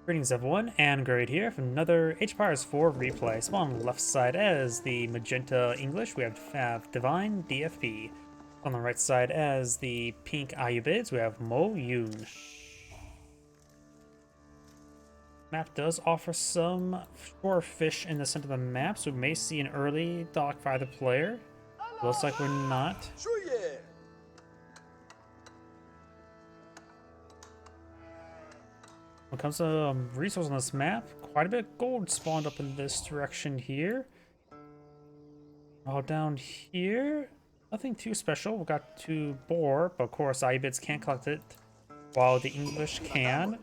Greetings everyone, and Great here for another H-Pires 4 replay. So on the left side as the magenta English, we have DivineDFP. On the right side as the pink Ayyubids, we have MoYun. Map does offer some shore fish in the center of the map, so we may see an early dock for either player. Looks like we're not. When it comes to resources on this map, quite a bit of gold spawned up in this direction here. All down here, nothing too special. We got 2 boar, but of course Ayyubids can't collect it, while the English can.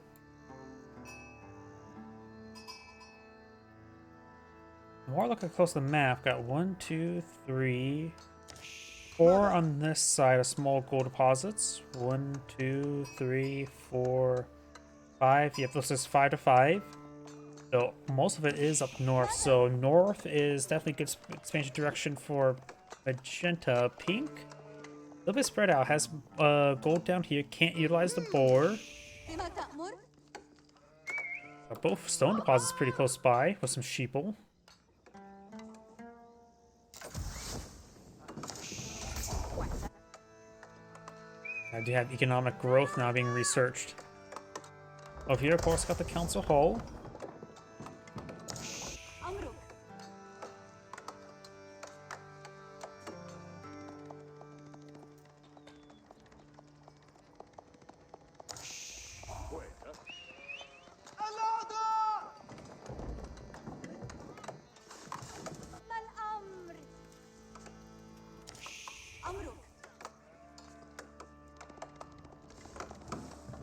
The more I look close to the map, got 1, 2, 3, 4 on this side of small gold deposits. 1, 2, 3, 4, 5. Yep, this is 5 to 5. So most of it is up north. So north is definitely a good expansion direction for magenta. Pink, a little bit spread out. Has gold down here. Can't utilize the boar. Both stone deposits pretty close by with some sheeple. I do have economic growth now being researched. Over here, of course, got the council hall.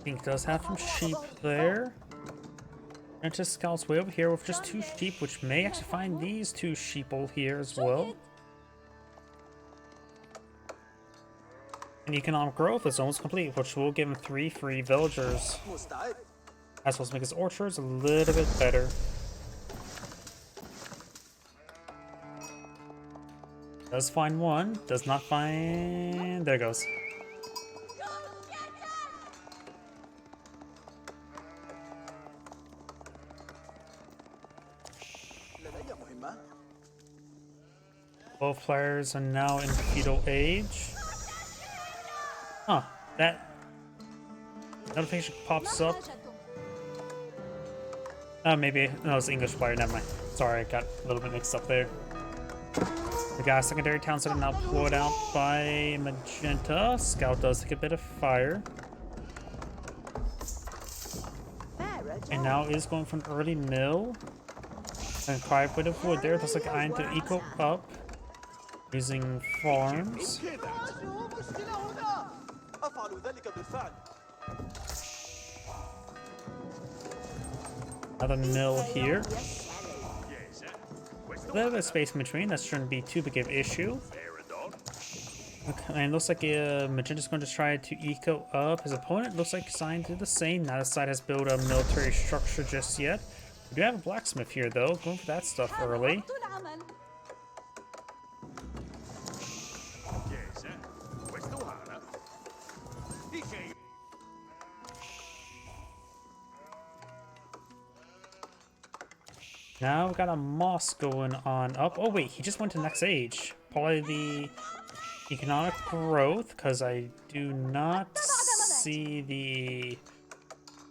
Pink does have some sheep there. And just scouts way over here with just 2 sheep, which may actually find these 2 sheeple here as well. And economic growth is almost complete, which will give him 3 free villagers. That's supposed to make his orchards a little bit better. Does find 1, does not find... There it goes. Both players are now in feudal age. Huh, that notification pops up. Oh, maybe, no, it's the English player, never mind. Sorry, I got a little bit mixed up there. We got secondary towns that are now pulled out by magenta. Scout does take a bit of fire. And now is going for an early mill. And quite a bit of wood there. Looks like I need to eco up using farms. Another mill here. A little bit of space in between. That shouldn't be too big of an issue. Okay, and it looks like Magenta's going to try to eco up. His opponent looks like signed to do the same. Neither side has built a military structure just yet. We do have a blacksmith here, though. Going for that stuff early. Now we've got a moss going on up. Oh wait, he just went to next age. Probably the economic growth, because I do not see the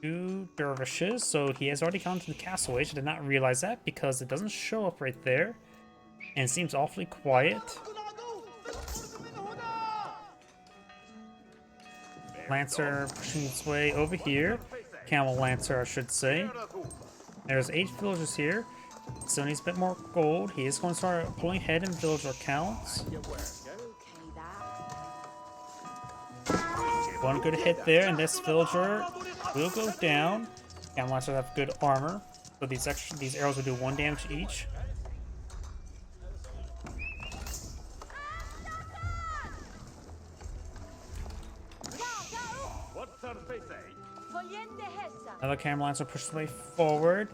2 dervishes. So he has already gone to the castle age. I did not realize that because it doesn't show up right there. And it seems awfully quiet. Lancer pushing its way over here. Camel Lancer, I should say. There's 8 villagers here. So needs a bit more gold. He is going to start pulling ahead in villager counts. One good hit there, and this villager will go down. Camel Lancers have good armor, so these arrows will do 1 damage each. Another Camel Lancer pushes way forward.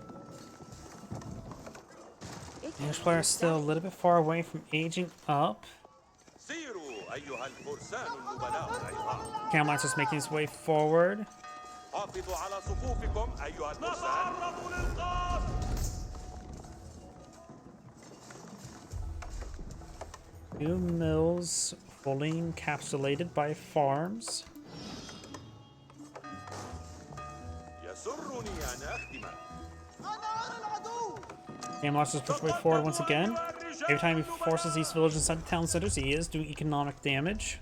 The English player is still a little bit far away from aging up. Camel Lancer's making his way forward. حافظوا على صفوفكم أيها الفرسان. نتعرض للقصف. 2 mills fully encapsulated by farms. يسرني أن أخدم. Amos is pushing forward once again. Every time he forces these villages inside the town centers, he is doing economic damage.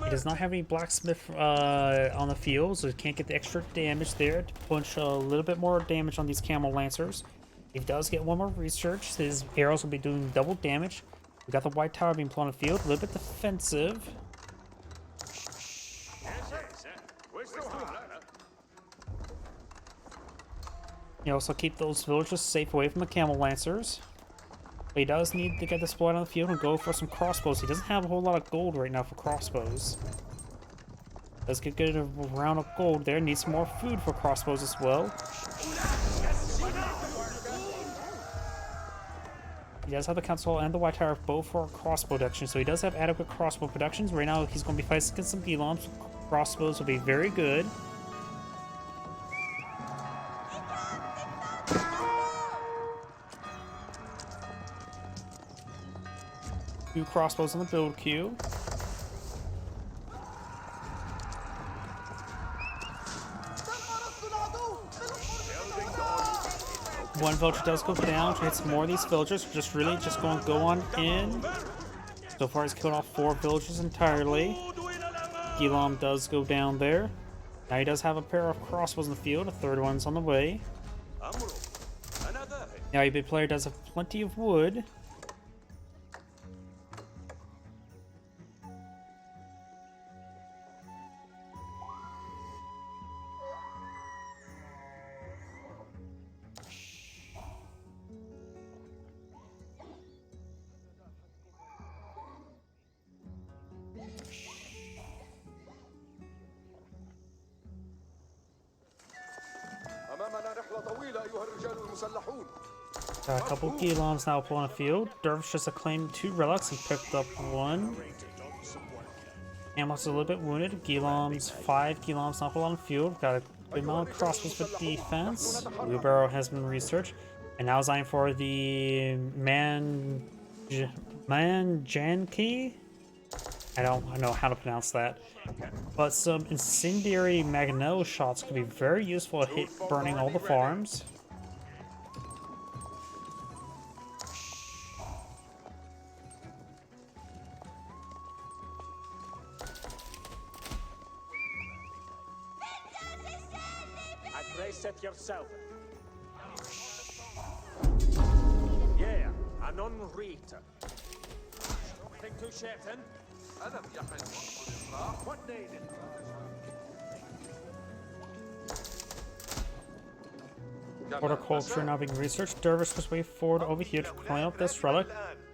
He does not have any blacksmith on the field, so he can't get the extra damage there to punch a little bit more damage on these camel lancers. If he does get one more research, his arrows will be doing double damage. We got the white tower being put on the field, a little bit defensive. You also keep those villagers safe away from the camel lancers. But he does need to get this blood on the field and go for some crossbows. He doesn't have a whole lot of gold right now for crossbows. Does get good a round of gold there. Needs some more food for crossbows as well. He does have the council and the white tower both for crossbow production, so he does have adequate crossbow productions. Right now he's going to be fighting against some Gilams. Crossbows will be very good. Two crossbows on the build queue. One villager does go down to hit some more of these villagers. We're just really just going to go on in. So far he's killed off 4 villagers entirely. Gilam does go down there. Now he does have a pair of crossbows in the field. A third one's on the way. Now Ayyubid player does have plenty of wood. Got a couple Gilams now pulling the field. Dervish just claimed 2 relics and picked up 1. Amos is a little bit wounded. Gilams, 5 Gilams now pulling the field. Got a good amount of crossbows for defense. Wheelbarrow has been researched. And now is eyeing for the Manjanki? I don't know how to pronounce that. But some incendiary magneto shots could be very useful at burning all the farms. Set yourself. Yeah, anon Rita. Think to Shetton. What needed? Horticulture now being researched. Dervish was way forward over here to clean up this relic.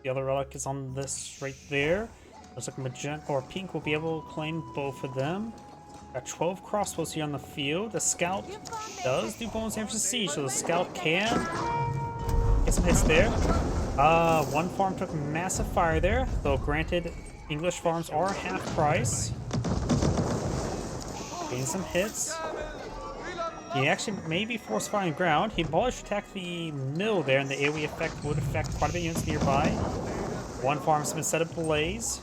The other relic is on this right there. Looks like magenta or pink will be able to claim both of them. Got 12 crossbows here on the field. The scout does do bonus damage to siege, so the scout can get some hits there. One farm took massive fire there, though granted, English farms are half price. Getting some hits. He actually may be force firing ground. He probably should attack the mill there, and the AoE effect would affect quite a bit of units nearby. One farm's been set ablaze.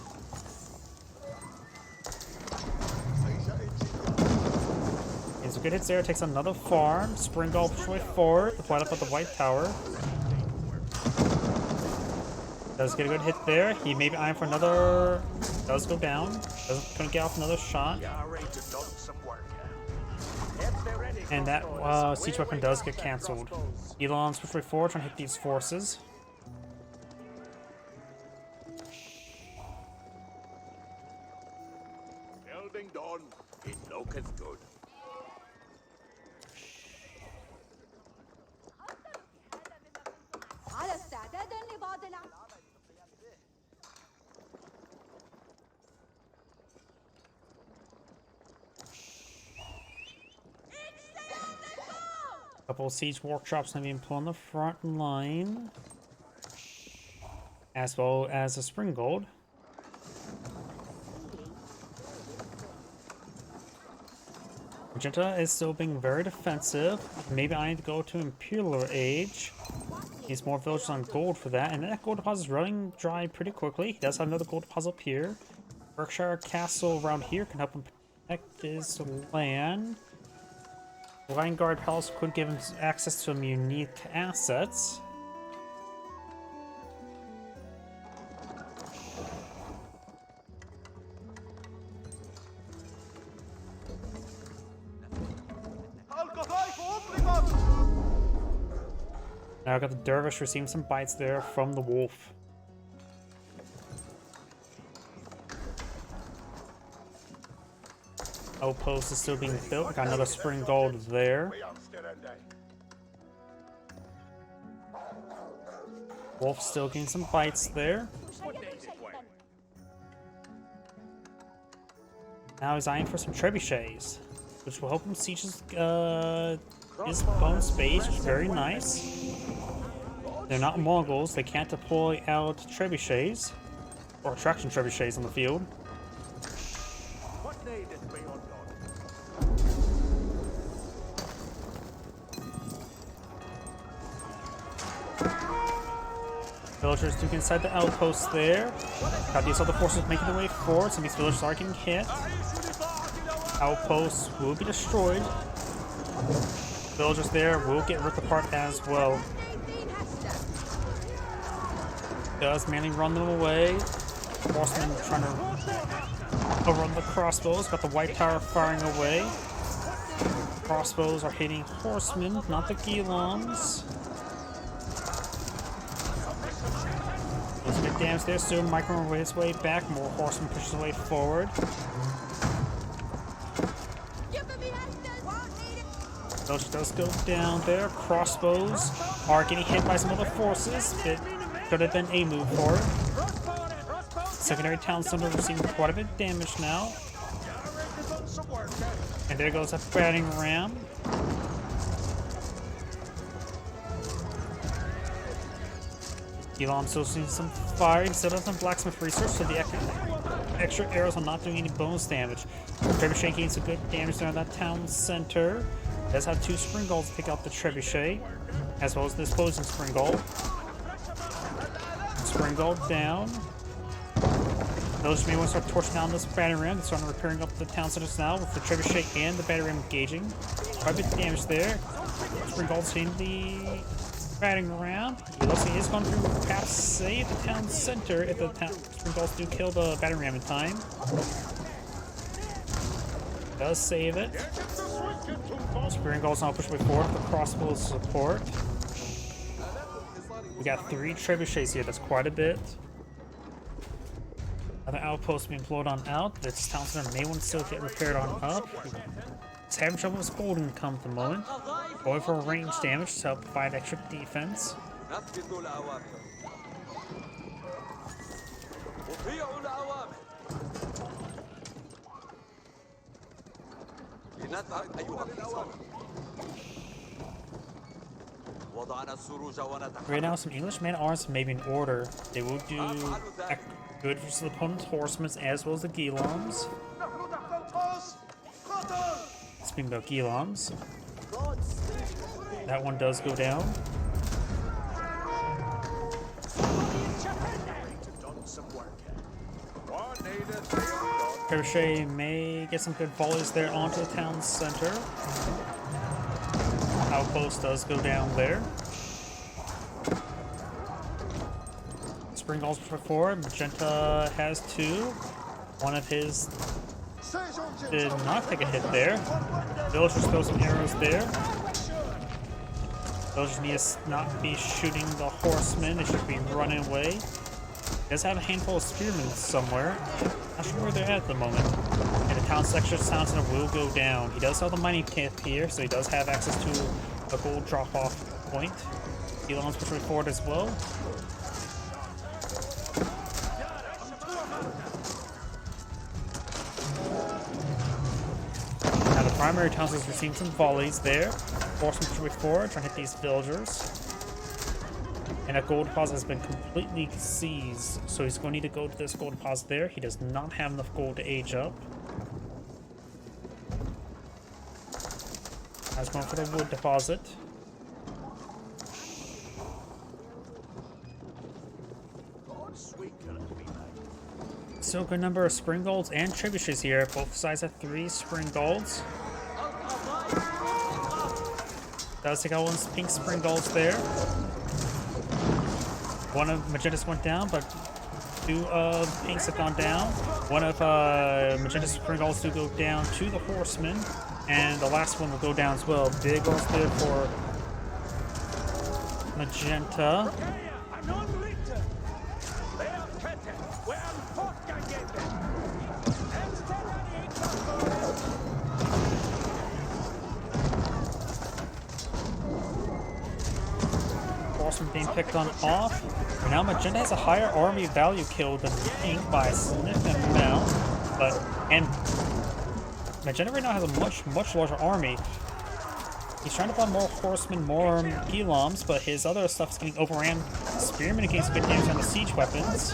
Some good hits there. Takes another farm. Spring Ball push way forward. The flight up at the white tower. Does get a good hit there. He may be eyeing for another. Does go down. Couldn't get off another shot. And that siege weapon does get cancelled. Elon's push way forward trying to hit these forces. Building done. It looketh good. Couple of siege workshops now being put on the front line, as well as a spring gold. Magenta is still being very defensive. Maybe I need to go to Imperial Age. Needs more villagers on gold for that. And that gold deposit is running dry pretty quickly. He does have another gold deposit up here. Berkshire Castle around here can help him protect his land. Guard Palace could give him access to some unique assets. Now I got the Dervish receiving some bites there from the wolf. Outpost is still being built. Got another spring gold there. Wolf still getting some bites there. Now he's eyeing for some trebuchets, which will help him siege his bone space, which is very nice. They're not Mongols. They can't deploy out trebuchets or attraction trebuchets on the field. Villagers do get inside the outpost there. Got these other forces making their way forward. Some of these villagers are getting hit. Outposts will be destroyed. Villagers there will get ripped apart as well. Does mainly run them away. Horsemen trying to overrun the crossbows. Got the white tower firing away. Crossbows are hitting horsemen, not the Gilons. Does a bit damage there, so Micro his way back. More horsemen pushes away forward. Village does go down there. Crossbows are getting hit by some other forces. It could have been a move for it. Secondary town center receiving quite a bit of damage now. And there goes a battering ram. Elon still seeing some fire. He still has some blacksmith research, so the extra arrows are not doing any bonus damage. Trebuchet gains some good damage there on that town center. Does have 2 spring golds to take out the trebuchet, as well as this opposing spring gold. Spring gold down. Those may want to start torching down this battering ram. They're starting repairing up the town centers now with the trebuchet and the battering ram engaging. Quite a bit of damage there. Spring gold's hitting the battering ram. He looks like he is going to perhaps save the town center if the spring golds do kill the battering ram in time. Does save it. Spring golds now push way forward. The crossbow support. We got 3 trebuchets here. That's quite a bit. Another outpost being flowed on out. This town center may want to still get repaired on up. It's having trouble with holding come at the moment. Going for range damage to help provide extra defense. Right now, some English man-at-arms may be in order. They will do good for the opponent's horsemen as well as the Gilons. Speaking about Gilons, that one does go down. Trebuchet may get some good volleys there onto the town center. Outpost does go down there. Spring golds before. Magenta has 2. One of his did not take a hit there. Villagers throw some arrows there. Villagers need to not be shooting the horsemen. They should be running away. He does have a handful of spearmen somewhere. Not sure where they're at the moment. And the town section sound center will go down. He does have the mining camp here, so he does have access to a gold drop-off point. Elon's pushing forward as well. Now the primary town is receiving some volleys there. Horsemen pushing forward, trying to hit these villagers. And that gold deposit has been completely seized, so he's going to need to go to this gold deposit there. He does not have enough gold to age up. That's going for the wood deposit. So good number of spring golds and trebuchets here. Both sides have 3 spring golds. Does take out one pink spring golds there. One of Magenta's went down, but 2 of pinks have gone down. One of Magenta's spring golds do go down to the horseman, and the last one will go down as well. Big goals there for Magenta. Horseman being picked on off. And now Magenta has a higher army value kill than Pink by a significant amount, and Magenta right now has a much larger army. He's trying to find more horsemen, more Eloms, but his other stuff is getting overran. Spearman against good damage on the siege weapons.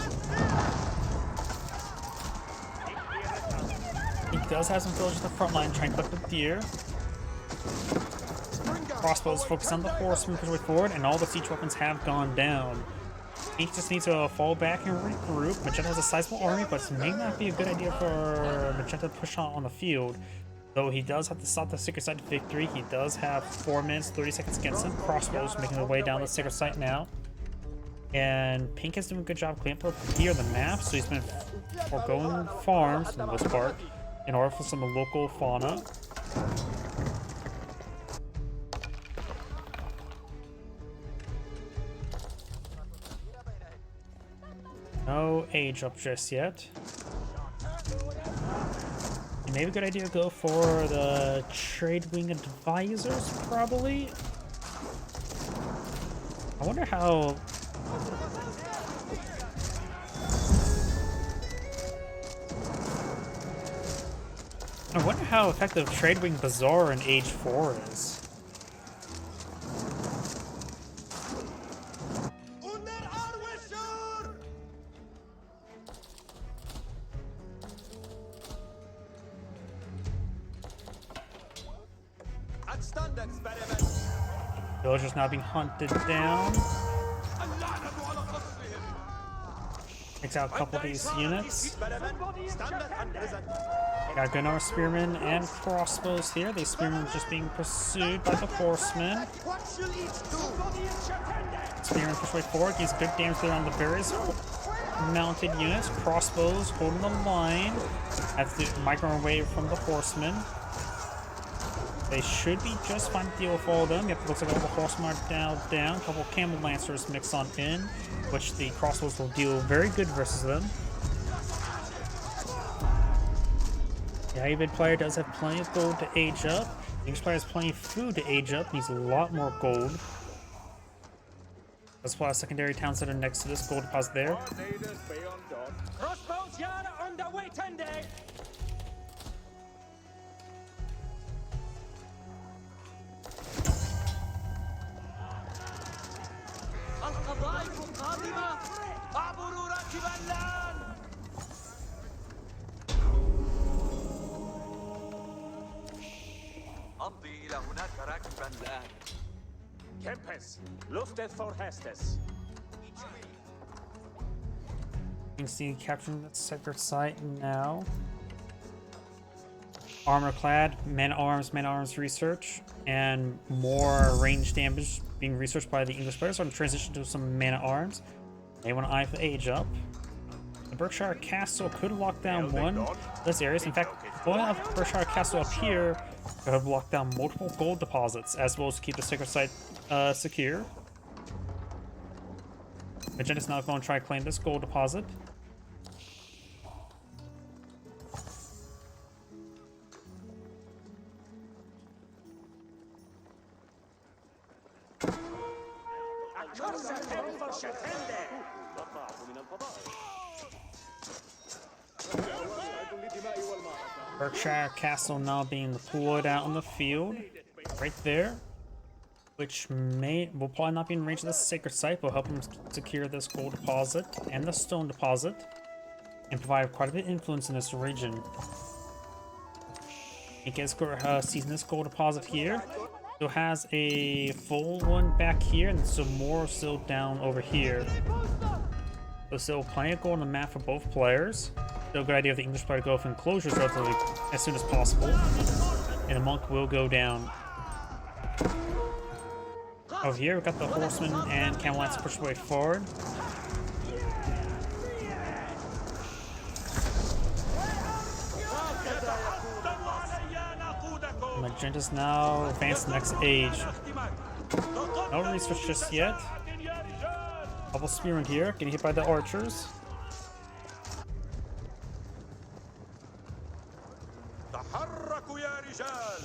He does have some villagers at the front line trying to collect the deer. Crossbows focus on the horsemen, push way forward, and all the siege weapons have gone down. Pink just needs to fall back and regroup. Magenta has a sizable army, but it may not be a good idea for Magenta to push on the field. Though he does have to stop the Sacred Site to victory. He does have 4 minutes, 30 seconds against him. Crossbows making their way down the Sacred Site now. And Pink is doing a good job cleaning up here on the map, so he's been foregoing farms for the most part in order for some local fauna. No age up just yet. It may be a good idea to go for the Trade Wing Advisors, probably. I wonder how... effective Trade Wing Bazaar in Age 4 is. Villagers now being hunted down. Takes out a couple of these units. Got good number spearmen and crossbows here. These spearmen are just being pursued by the horsemen. Spearmen push way forward. He's good damage there on the various mounted units. Crossbows holding the line. That's the microwave from the horsemen. They should be just fine to deal with all of them. Yep, looks like all the horsemen are down. A couple camel lancers mixed on in, which the crossbows will deal very good versus them. The Ayyubid player does have plenty of gold to age up. The English player has plenty of food to age up. Needs a lot more gold. That's why a secondary town center next to this gold deposit there. Crossbows yard on the way, tende. القضايف قادمة اعبروا راكب اللان. أمضي إلى هناك راكبا الآن. Kempes, lusted for Hestes. You can see capturing that sacred site now. Armor clad, man-at-arms research, and more range damage being researched by the English players. So I'm transition to some man-at-arms. They want to eye for age up. The Berkshire Castle could lock down one of this area. In fact, going off Berkshire Castle up here could have locked down multiple gold deposits, as well as keep the sacred site secure. Magenta's now going to try to claim this gold deposit. Berkshire Castle now being deployed out on the field, right there, which will probably not be in range of the sacred site, but will help him secure this gold deposit and the stone deposit, and provide quite a bit of influence in this region. He gets seizing this gold deposit here. Still has a full one back here, and some more still down over here. So still plenty of gold on the map for both players. Still a good idea of the English player to go for enclosures relatively as soon as possible. And the monk will go down. Over here, we've got the horsemen and camel knights push way forward. Magenta's now advanced to the next age. No research just yet. Double spearmen here, getting hit by the archers. تحركوا يا رجال.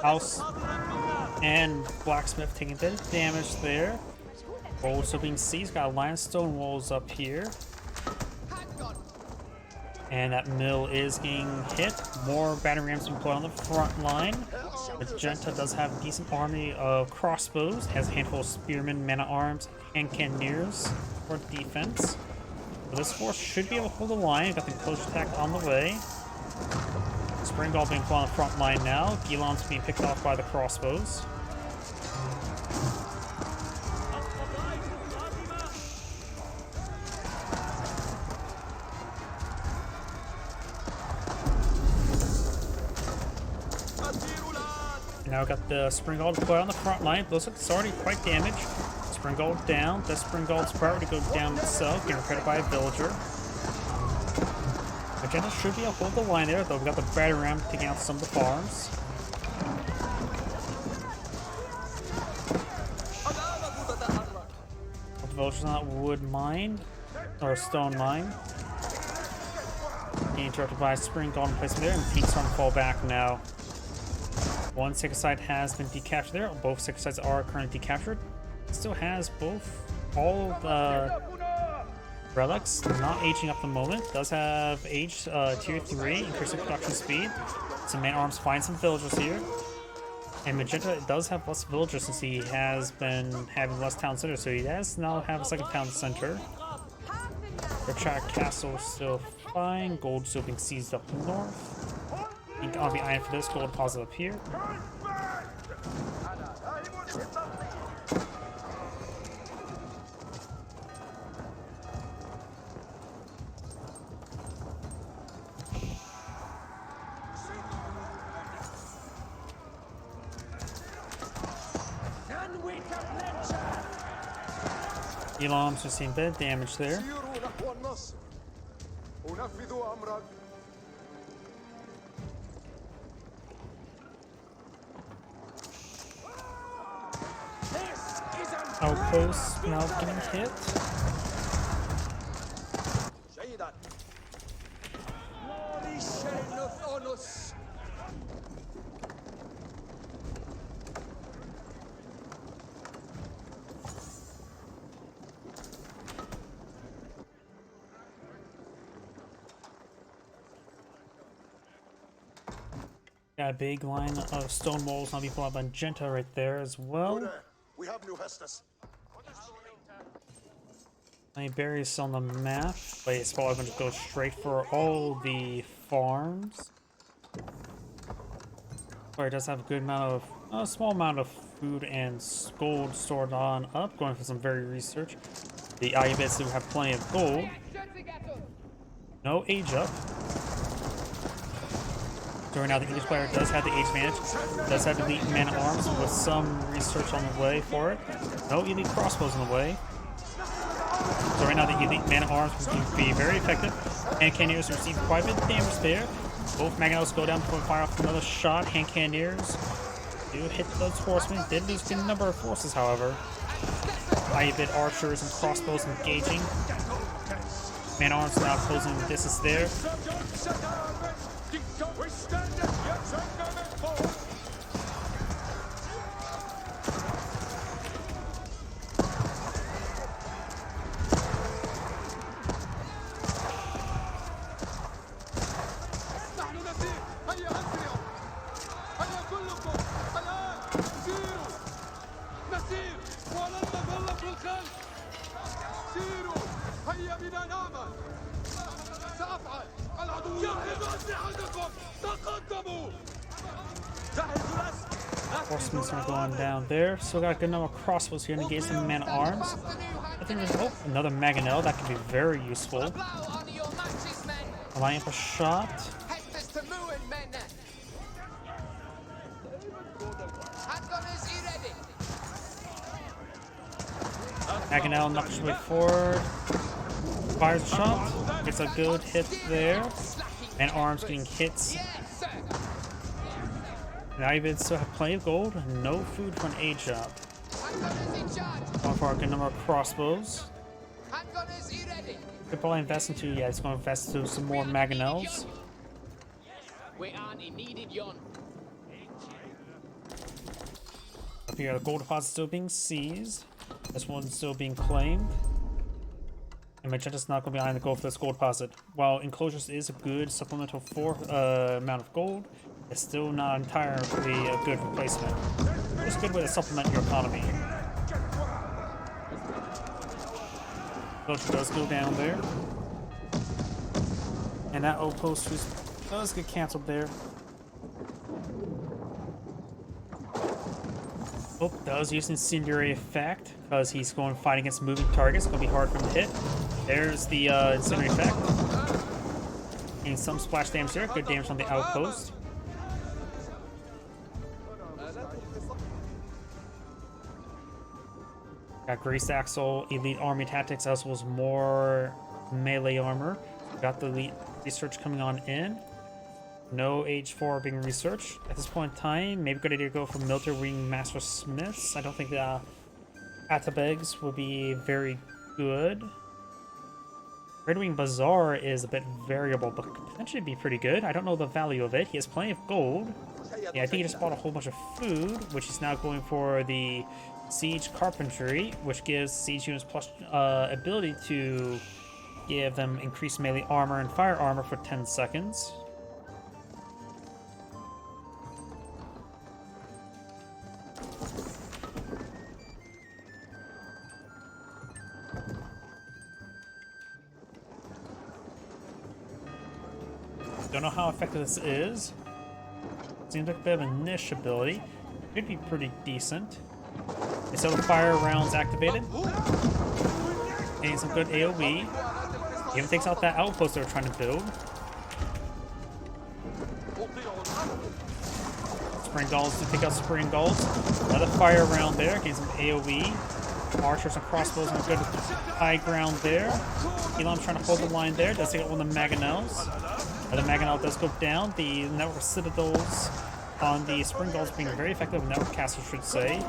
House and blacksmith taking a bit of damage there. Also being seized, got limestone walls up here. And that mill is getting hit. More battery rams being put on the front line. Magenta does have a decent army of crossbows, has a handful of spearmen, men-at-arms, and cannoneers for defense. But this force should be able to hold the line. Got the close attack on the way. Springald being put on the front line now. Gilon's being picked off by the crossbows. Now we've got the Springald put on the front line. Looks like it's already quite damaged. Springald down. The Springald's priority to go down itself, getting repaired by a villager. Magenta should be able to hold the line there, though we've got the battery ram taking out some of the farms. The villagers on that wood mine, or stone mine. Being interrupted by Springald in place there, and Peak's starting to fall back now. One sacred site has been decaptured there. Both sacred sites are currently decaptured. It still has all of the relics not aging up at the moment. Does have age tier 3, increasing production speed. Some man-arms find some villagers here. And Magenta does have less villagers since he has been having less town center, so he does now have a second town center. Rechak Castle is still fine. Gold still being seized up north. Ink on the iron for this, gold deposit up here. Elam's just seen a bit of damage there. Outposts now getting hit. Got a big line of stone walls now being pulled out by Magenta right there as well. We have new Hestus. Any berries on the map, but it's probably going to go straight for all the farms. Where it does have a good amount of, a small amount of food and gold stored on up, going for some very research. The Ayyubids do have plenty of gold. No age up. So right now the English player does have the age advantage, does have elite man-at-arms with some research on the way for it. No elite crossbows on the way. So right now the elite man-at-arms can be very effective, and cannoneers receive quite a bit of damage there. Both magnatos go down before fire off another shot. Hand cannoneers do hit those horsemen. Did lose a good number of forces, however. Ayyubid archers and crossbows engaging. Man-at-arms now closing the distance there. الخلف سيروا هيا بنا نعمل سأفعل العدو جهزوا أسلحتكم تقدموا جهزوا الأسلحة Horsemen's are going down there. Still got a good number of crossbows here to engage some man at arms. I think there's another mangonel that could be very useful. Lining up a shot. Mangonel knocks his way forward. Fires a shot. Gets a good hit there. Man at arms getting hits. The Ayyubids still have plenty of gold and no food for an aid job. Going for a good number of crossbows. Could probably invest into, yeah, it's going to invest into some more mangonels. Up here, the gold deposit still being seized. This one's still being claimed. And Magenta's not going to be behind the gold for this gold deposit. While enclosures is a good supplemental amount of gold, it's still not entirely a good replacement. It's a good way to supplement your economy. Culture does go down there. And that outpost does get cancelled there. Oh, does use incendiary effect because he's going to fight against moving targets. It's going to be hard for him to hit. There's the incendiary effect. Getting some splash damage there. Good damage on the outpost. Got Greased Axle, Elite Army Tactics, as well as more melee armor. Got the Elite Research coming on in. No Age 4 being researched. At this point in time, maybe good idea to go for Military Wing Master Smiths. I don't think the Ayyubids will be very good. Red Wing Bazaar is a bit variable, but could potentially be pretty good. I don't know the value of it. He has plenty of gold. Yeah, I think he just bought a whole bunch of food, which he's now going for the Siege Carpentry, which gives siege units plus ability to give them increased melee armor and fire armor for 10 seconds. Don't know how effective this is. Seems like a bit of a niche ability. Could be pretty decent. It's several fire rounds activated. Getting some good AoE. Even takes out that outpost they were trying to build. Spring Gulls to pick out Spring Gulls. Another fire round there. Getting some AoE. Archers and crossbows on a good high ground there. Elam's trying to hold the line there. Does take out one of the mangonels. The mangonel does go down. The network citadels on the Spring Gulls being very effective. Network castles, should say.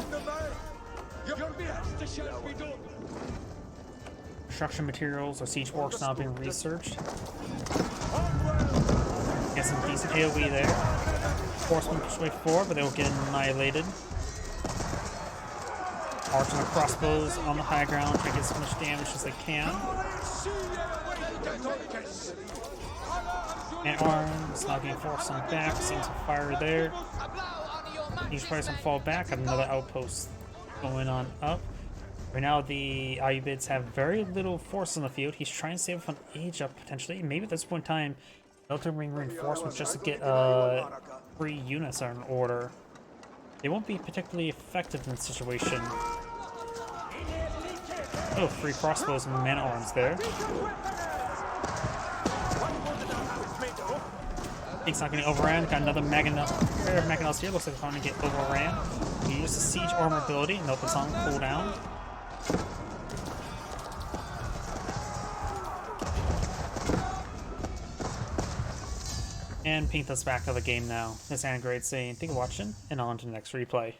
Construction materials or siege orcs now being researched. Get some decent AoE there. Horsemen push way forward, but they will get annihilated. Archers and crossbows on the high ground try to get as much damage as they can. And arms now being forced on back, seeing some fire there. Each player can fall back, have another outpost going on up. Right now the Ayyubids have very little force on the field. He's trying to save up an age up potentially. Maybe at this point in time, Military Ring reinforcements just to get 3 units are in order. They won't be particularly effective in this situation. Oh, 3 crossbows and man arms there. He's not getting overran. Got another pair of mangonels here. Looks like they're going to get overran. He used the siege armor ability. Nope, it's on cooldown. And Pink us back to the game now. This is Anna Grade saying thank you for watching, and on to the next replay.